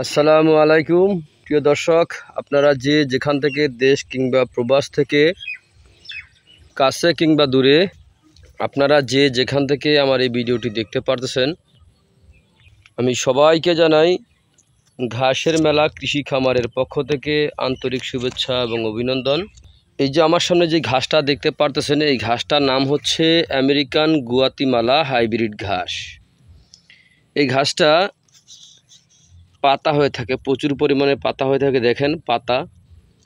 আসসালামু আলাইকুম প্রিয় দর্শক, আপনারা যে যেখান থেকে দেশ কিংবা প্রবাস থেকে কাছে কিংবা দূরে আপনারা যে যেখান থেকে আমার এই ভিডিওটি দেখতে পারতেছেন, আমি সবাইকে জানাই ঘাসের মেলা কৃষি খামারের পক্ষ থেকে আন্তরিক শুভেচ্ছা এবং অভিনন্দন। এই যে আমার সামনে যে ঘাসটা দেখতে পারতেছেন, এই ঘাসটার নাম হচ্ছে আমেরিকান গুয়াতিমালা হাইব্রিড ঘাস। এই ঘাসটা পাতা হয়ে থাকে, প্রচুর পরিমাণে পাতা হয়ে থাকে। দেখেন পাতা,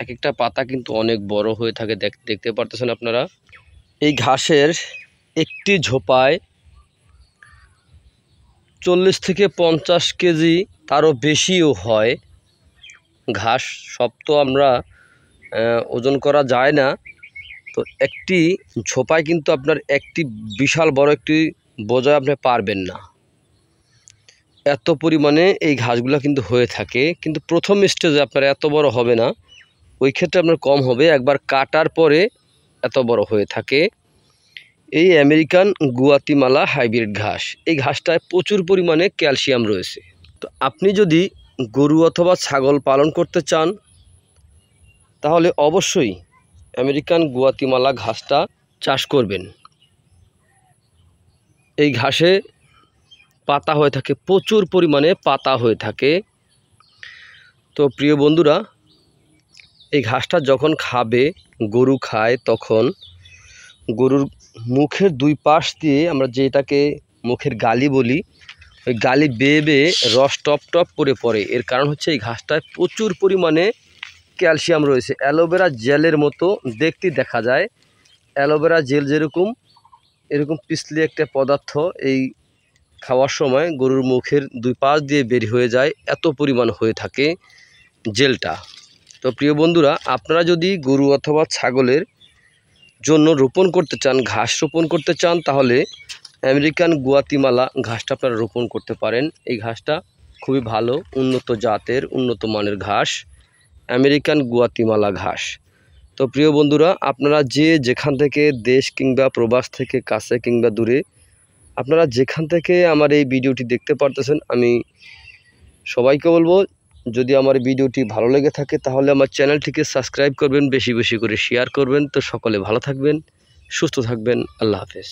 এক একটা পাতা কিন্তু অনেক বড় হয়ে থাকে, দেখতে পারতেছেন আপনারা। এই ঘাসের একটি ঝোপায় 40 থেকে 50 কেজি, তারও বেশিও হয় ঘাস। সব তো আমরা ওজন করা যায় না, তো একটি ঝোপায় কিন্তু আপনার একটি বিশাল বড় একটি বোঝা আপনি পারবেন না, এত পরিমাণে এই ঘাসগুলো কিন্তু হয়ে থাকে। কিন্তু প্রথম স্টেজে আপনার এত বড় হবে না, ওই ক্ষেত্রে আপনার কম হবে, একবার কাটার পরে এত বড় হয়ে থাকে। এই আমেরিকান গুয়াতিমালা হাইব্রিড ঘাস, এই ঘাসটায় প্রচুর পরিমাণে ক্যালসিয়াম রয়েছে। তো আপনি যদি গরু অথবা ছাগল পালন করতে চান, তাহলে অবশ্যই আমেরিকান গুয়াতিমালা ঘাসটা চাষ করবেন। এই ঘাসে পাতা হয়ে থাকে, প্রচুর পরিমাণে পাতা হয়ে থাকে। তো প্রিয় বন্ধুরা, এই ঘাসটা যখন খাবে, গরু খায়, তখন গরুর মুখের দুই পাশ দিয়ে আমরা যেটাকে মুখের গালি বলি, ওই গালি বেয়ে বেয়ে রস টপ টপ করে পড়ে। এর কারণ হচ্ছে এই ঘাসটায় প্রচুর পরিমাণে ক্যালসিয়াম রয়েছে। অ্যালোভেরা জেলের মতো দেখতে দেখা যায়, অ্যালোভেরা জেল যেরকম, এরকম পিছলি একটা পদার্থ এই খাওয়ার সময় গরুর মুখের দুই পাশ দিয়ে বের হয়ে যায়, এত পরিমাণ হয়ে থাকে জেলটা। তো প্রিয় বন্ধুরা, আপনারা যদি গরু অথবা ছাগলের জন্য রোপণ করতে চান, ঘাস রোপণ করতে চান, তাহলে আমেরিকান গুয়াতিমালা ঘাসটা আপনারা রোপণ করতে পারেন। এই ঘাসটা খুবই ভালো, উন্নত জাতের, উন্নত মানের ঘাস, আমেরিকান গুয়াতিমালা ঘাস। তো প্রিয় বন্ধুরা, আপনারা যে যেখান থেকে দেশ কিংবা প্রবাস থেকে কাছে কিংবা দূরে আপনারা যেখান থেকে আমার এই ভিডিওটি দেখতে পারতেছেন, আমি সবাইকে বলবো, যদি আমার ভিডিওটি ভালো লেগে থাকে তাহলে আমার চ্যানেলটিকে সাবস্ক্রাইব করবেন, বেশি বেশি করে শেয়ার করবেন। তো সকলে ভালো থাকবেন, সুস্থ থাকবেন। আল্লাহ হাফেজ।